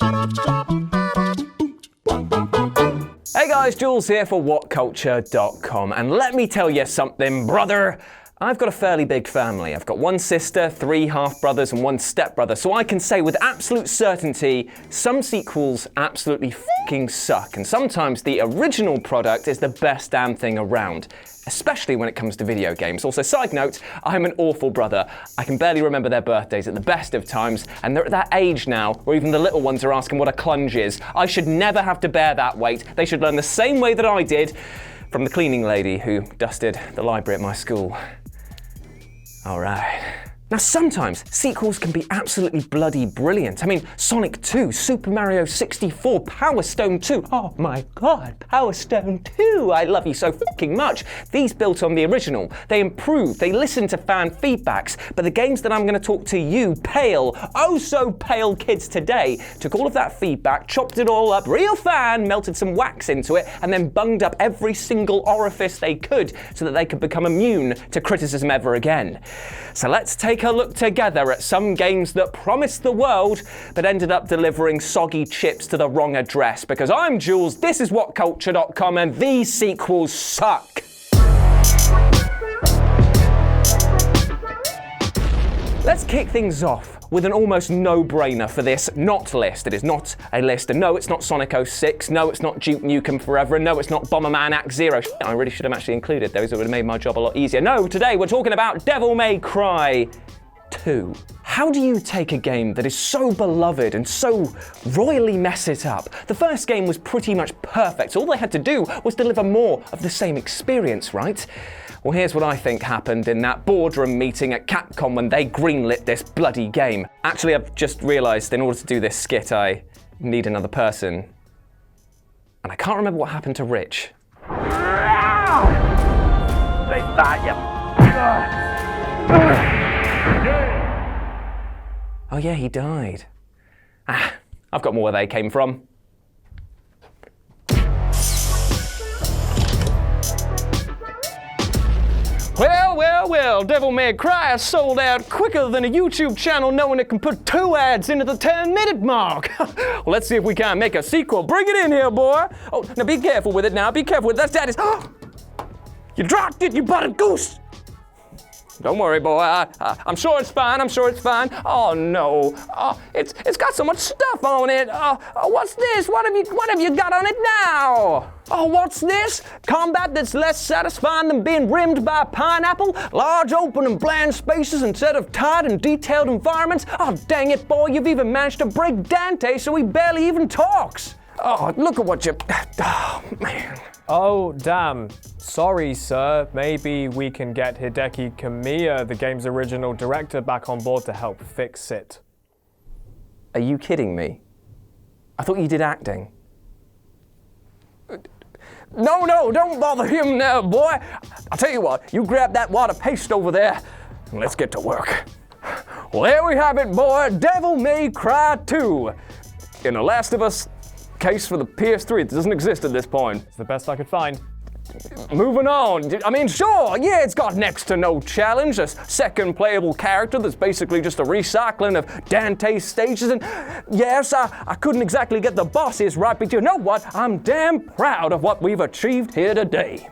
Hey guys, Jules here for WhatCulture.com, and let me tell you something, brother. I've got a fairly big family. I've got one sister, 3 half-brothers, and 1 stepbrother, so I can say with absolute certainty, some sequels absolutely fucking suck, and sometimes the original product is the best damn thing around, especially when it comes to video games. Also, side note, I'm an awful brother. I can barely remember their birthdays at the best of times, and they're at that age now where even the little ones are asking what a clunge is. I should never have to bear that weight. They should learn the same way that I did from the cleaning lady who dusted the library at my school. All right. Now, sometimes sequels can be absolutely bloody brilliant. I mean, Sonic 2, Super Mario 64, Power Stone 2. Oh my God, Power Stone 2. I love you so fucking much. These built on the original. They improved, they listened to fan feedbacks. But the games that I'm going to talk to you, pale, oh so pale kids today, took all of that feedback, chopped it all up, real fan, melted some wax into it, and then bunged up every single orifice they could so that they could become immune to criticism ever again. So let's take a look together at some games that promised the world but ended up delivering soggy chips to the wrong address. Because I'm Jules, this is WhatCulture.com, and these sequels suck. Let's kick things off with an almost no-brainer for this not list. It is not a list, and no, it's not Sonic 06, no, it's not Duke Nukem Forever, and no, it's not Bomberman Act Zero. I really should have actually included those. It would have made my job a lot easier. No, today we're talking about Devil May Cry 2. How do you take a game that is so beloved and so royally mess it up? The first game was pretty much perfect. All they had to do was deliver more of the same experience, right? Well, here's what I think happened in that boardroom meeting at Capcom when they greenlit this bloody game. Actually, I've just realized in order to do this skit, I need another person. And I can't remember what happened to Rich. They thought you. Oh yeah, he died. I've got more where they came from. Well, Devil May Cry has sold out quicker than a YouTube channel knowing it can put 2 ads into the 10-minute mark. Well, let's see if we can't make a sequel. Bring it in here, boy. Oh, now be careful with it now. Be careful with it. That's Daddy's. You dropped it, you buttered goose. Don't worry, boy. I'm sure it's fine. I'm sure it's fine. Oh no. It's got so much stuff on it. What's this? What have you got on it now? Oh, what's this? Combat that's less satisfying than being rimmed by a pineapple? Large, open, and bland spaces instead of tight and detailed environments? Oh, dang it, boy. You've even managed to break Dante so he barely even talks. Oh, look at what you. Oh, man. Oh, damn. Sorry, sir. Maybe we can get Hideki Kamiya, the game's original director, back on board to help fix it. Are you kidding me? I thought you did acting. No, don't bother him now, boy. I'll tell you what, you grab that wad of paste over there, and let's get to work. Well, there we have it, boy. Devil May Cry 2. In The Last of Us case for the PS3 that doesn't exist at this point. It's the best I could find. Moving on. I mean, sure, yeah, it's got next to no challenge. A second playable character that's basically just a recycling of Dante's stages. And yes, I couldn't exactly get the bosses right, but you know what? I'm damn proud of what we've achieved here today.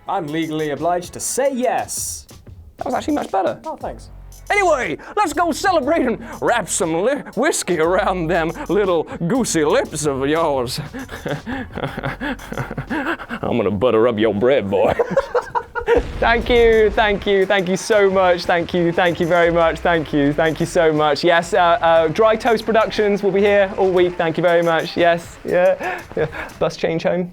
I'm legally obliged to say yes. That was actually much better. Oh, thanks. Anyway, let's go celebrate and wrap some whiskey around them little goosey lips of yours. I'm gonna butter up your bread, boy. Thank you so much. Thank you very much. Thank you so much. Yes, Dry Toast Productions will be here all week. Thank you very much. Yes, yeah. Bus change home.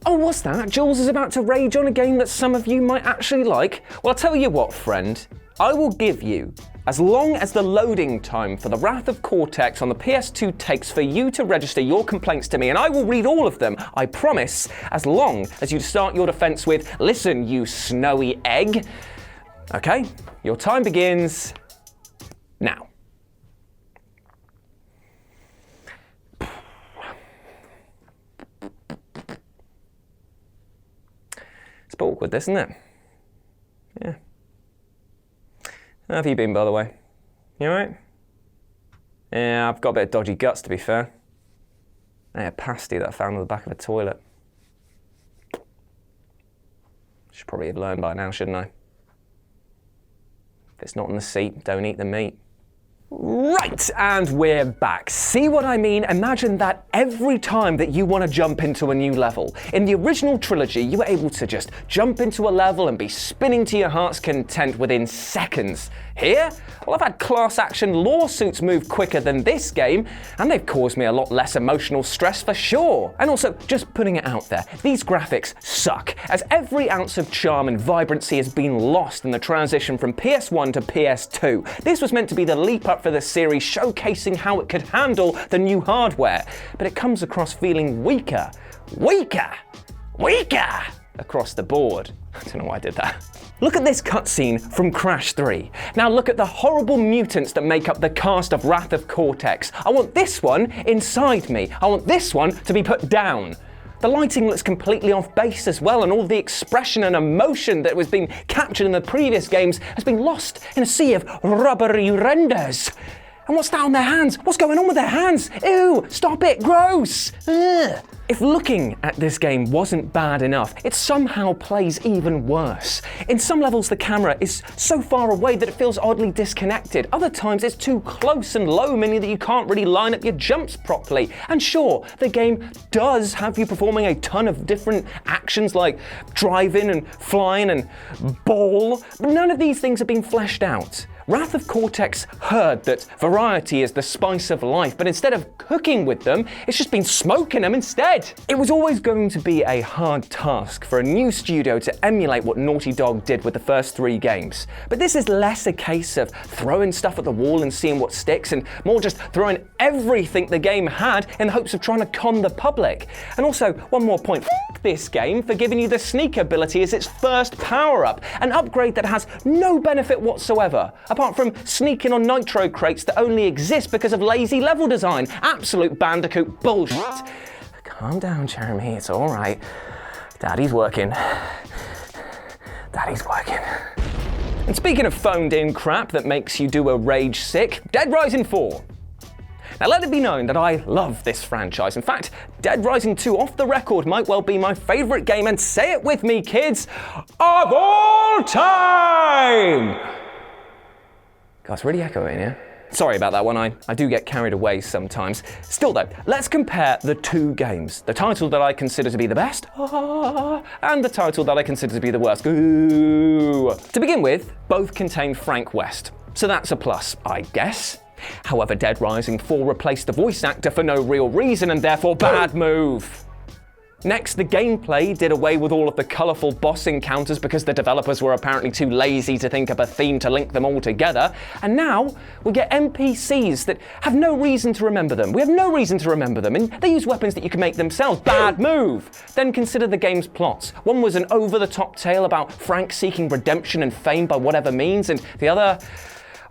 Oh, what's that? Jules is about to rage on a game that some of you might actually like. Well, I'll tell you what, friend. I will give you as long as the loading time for the Wrath of Cortex on the PS2 takes for you to register your complaints to me, and I will read all of them, I promise, as long as you start your defense with, "Listen, you snowy egg." Okay, your time begins now. It's a bit awkward, isn't it? Yeah. How have you been, by the way? You alright? Yeah, I've got a bit of dodgy guts, to be fair. Hey, a pasty that I found on the back of a toilet. Should probably have learned by now, shouldn't I? If it's not on the seat, don't eat the meat. Right, and we're back. See what I mean? Imagine that every time that you want to jump into a new level. In the original trilogy, you were able to just jump into a level and be spinning to your heart's content within seconds. Here, well, I've had class action lawsuits move quicker than this game, and they've caused me a lot less emotional stress for sure. And also, just putting it out there, these graphics suck, as every ounce of charm and vibrancy has been lost in the transition from PS1 to PS2. This was meant to be the leap up for the series, showcasing how it could handle the new hardware, but it comes across feeling weaker across the board. I don't know why I did that. Look at this cutscene from Crash 3. Now look at the horrible mutants that make up the cast of Wrath of Cortex. I want this one inside me. I want this one to be put down. The lighting looks completely off base as well, and all the expression and emotion that was being captured in the previous games has been lost in a sea of rubbery renders. And what's that on their hands? What's going on with their hands? Ew, stop it, gross! Ugh. If looking at this game wasn't bad enough, it somehow plays even worse. In some levels, the camera is so far away that it feels oddly disconnected. Other times, it's too close and low, meaning that you can't really line up your jumps properly. And sure, the game does have you performing a ton of different actions like driving and flying and ball, but none of these things have been fleshed out. Wrath of Cortex heard that variety is the spice of life, but instead of cooking with them, it's just been smoking them instead. It was always going to be a hard task for a new studio to emulate what Naughty Dog did with the first 3 games. But this is less a case of throwing stuff at the wall and seeing what sticks, and more just throwing everything the game had in the hopes of trying to con the public. And also, one more point, f*** this game for giving you the sneak ability as its first power-up, an upgrade that has no benefit whatsoever, apart from sneaking on nitro crates that only exist because of lazy level design. Absolute Bandicoot bullshit. Calm down, Jeremy, it's all right. Daddy's working. Daddy's working. And speaking of phoned in crap that makes you do a rage sick, Dead Rising 4. Now let it be known that I love this franchise. In fact, Dead Rising 2 off the record might well be my favourite game, and say it with me, kids, of all time! God, it's really echoing, yeah? Sorry about that one, I do get carried away sometimes. Still though, let's compare the 2 games. The title that I consider to be the best, and the title that I consider to be the worst. Ooh. To begin with, both contain Frank West, so that's a plus, I guess. However, Dead Rising 4 replaced the voice actor for no real reason, and therefore bad move. Next, the gameplay did away with all of the colourful boss encounters because the developers were apparently too lazy to think up a theme to link them all together. And now, we get NPCs that have no reason to remember them. We have no reason to remember them, and they use weapons that you can make themselves. Bad move! Then consider the game's plots. One was an over-the-top tale about Frank seeking redemption and fame by whatever means, and the other...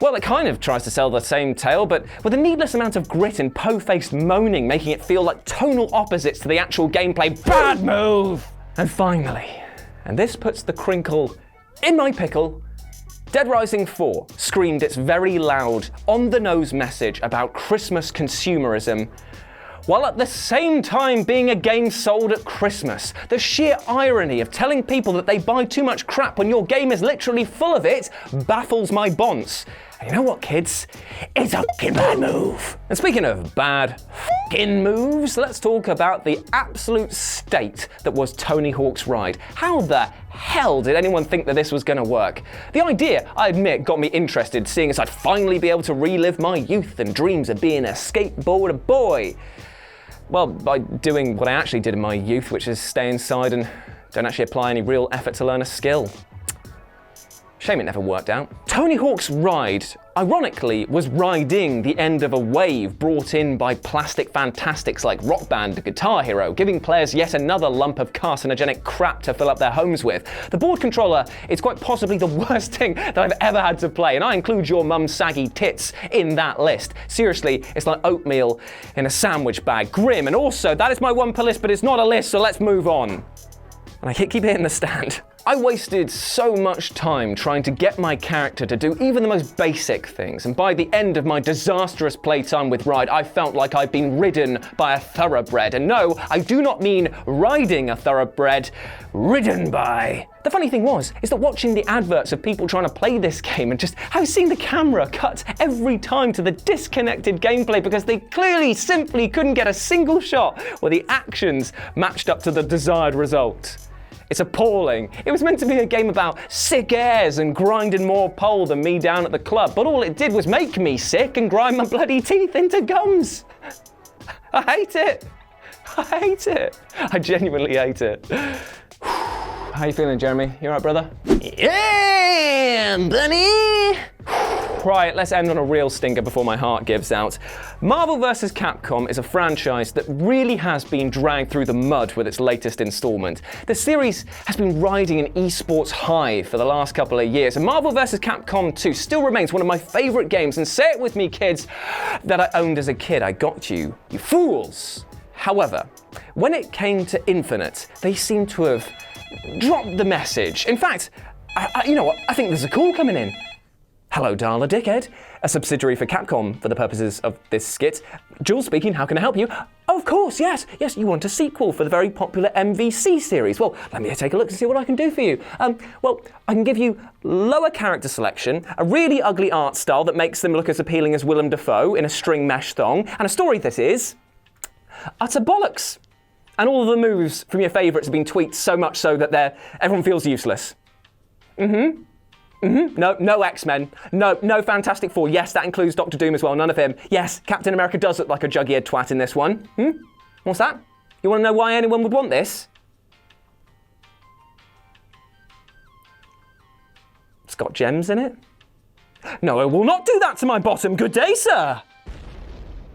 well, it kind of tries to sell the same tale, but with a needless amount of grit and po-faced moaning, making it feel like tonal opposites to the actual gameplay. Bad move! And finally, and this puts the crinkle in my pickle, Dead Rising 4 screamed its very loud, on-the-nose message about Christmas consumerism, while at the same time being a game sold at Christmas. The sheer irony of telling people that they buy too much crap when your game is literally full of it baffles my bonce. And you know what, kids? It's a fucking bad move. And speaking of bad fucking moves, let's talk about the absolute state that was Tony Hawk's Ride. How the hell did anyone think that this was going to work? The idea, I admit, got me interested, seeing as I'd finally be able to relive my youth and dreams of being a skateboarder boy. Well, by doing what I actually did in my youth, which is stay inside and don't actually apply any real effort to learn a skill. Shame it never worked out. Tony Hawk's Ride, ironically, was riding the end of a wave brought in by plastic fantastics like Rock Band and Guitar Hero, giving players yet another lump of carcinogenic crap to fill up their homes with. The board controller is quite possibly the worst thing that I've ever had to play, and I include your mum's saggy tits in that list. Seriously, it's like oatmeal in a sandwich bag. Grim, and also, that is my one per list, but it's not a list, so let's move on. And I keep hitting the stand. I wasted so much time trying to get my character to do even the most basic things, and by the end of my disastrous playtime with Ride, I felt like I'd been ridden by a thoroughbred. And no, I do not mean riding a thoroughbred, ridden by. The funny thing is that watching the adverts of people trying to play this game and just how seeing the camera cut every time to the disconnected gameplay because they clearly simply couldn't get a single shot where the actions matched up to the desired result. It's appalling. It was meant to be a game about sick airs and grinding more pole than me down at the club, but all it did was make me sick and grind my bloody teeth into gums. I hate it. I hate it. I genuinely hate it. How you feeling, Jeremy? You alright, brother? Yeah, buddy! Right, let's end on a real stinker before my heart gives out. Marvel vs. Capcom is a franchise that really has been dragged through the mud with its latest installment. The series has been riding an esports high for the last couple of years, and Marvel vs. Capcom 2 still remains one of my favourite games, and say it with me, kids, that I owned as a kid. I got you, you fools. However, when it came to Infinite, they seem to have dropped the message. In fact, you know what? I think there's a call coming in. Hello, Darla Dickhead, a subsidiary for Capcom for the purposes of this skit. Jules speaking, how can I help you? Of course, yes, you want a sequel for the very popular MVC series. Well, let me take a look and see what I can do for you. Well, I can give you lower character selection, a really ugly art style that makes them look as appealing as Willem Dafoe in a string mesh thong, and a story that is utter bollocks. And all of the moves from your favourites have been tweaked so much so that everyone feels useless. No X-Men. No Fantastic Four. Yes, that includes Doctor Doom as well. None of him. Yes, Captain America does look like a juggy-head twat in this one. What's that? You want to know why anyone would want this? It's got gems in it. No, I will not do that to my bottom. Good day, sir.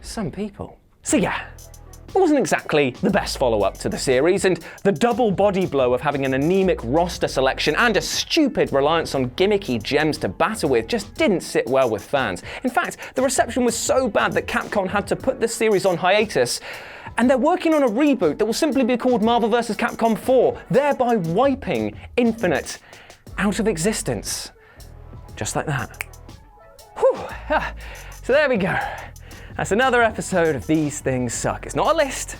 Some people. So yeah. It wasn't exactly the best follow-up to the series, and the double body blow of having an anemic roster selection and a stupid reliance on gimmicky gems to battle with just didn't sit well with fans. In fact, the reception was so bad that Capcom had to put the series on hiatus, and they're working on a reboot that will simply be called Marvel vs. Capcom 4, thereby wiping Infinite out of existence. Just like that. Whew. So there we go. That's another episode of These Things Suck. It's not a list.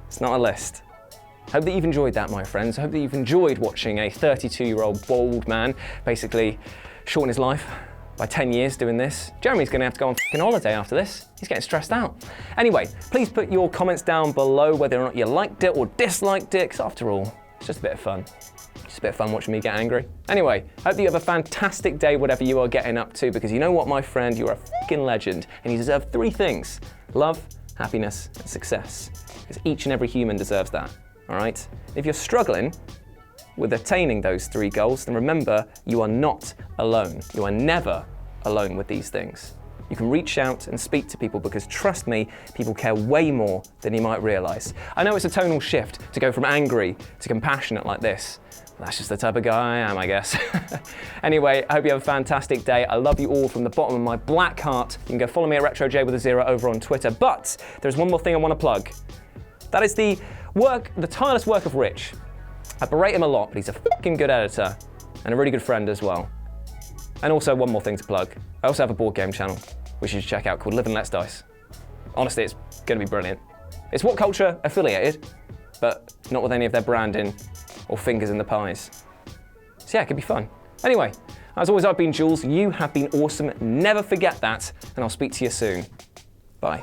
It's not a list. Hope that you've enjoyed that, my friends. I hope that you've enjoyed watching a 32-year-old bald man basically shorten his life by 10 years doing this. Jeremy's gonna have to go on f***ing holiday after this. He's getting stressed out. Anyway, please put your comments down below whether or not you liked it or disliked it, because after all, it's just a bit of fun. Just a bit of fun watching me get angry. Anyway, hope that you have a fantastic day, whatever you are getting up to, because you know what, my friend, you're a fucking legend, and you deserve 3 things: love, happiness, and success. Because each and every human deserves that, all right? If you're struggling with attaining those 3 goals, then remember, you are not alone. You are never alone with these things. You can reach out and speak to people because, trust me, people care way more than you might realize. I know it's a tonal shift to go from angry to compassionate like this. That's just the type of guy I am, I guess. Anyway, I hope you have a fantastic day. I love you all from the bottom of my black heart. You can go follow me at RetroJ with a 0 over on Twitter. But there's one more thing I want to plug. That is the tireless work of Rich. I berate him a lot, but he's a fucking good editor and a really good friend as well. And also one more thing to plug. I also have a board game channel, which you should check out, called Live and Let's Dice. Honestly, it's going to be brilliant. It's WhatCulture affiliated, but not with any of their branding or fingers in the pies. So yeah, it could be fun. Anyway, as always, I've been Jules. You have been awesome. Never forget that, and I'll speak to you soon. Bye.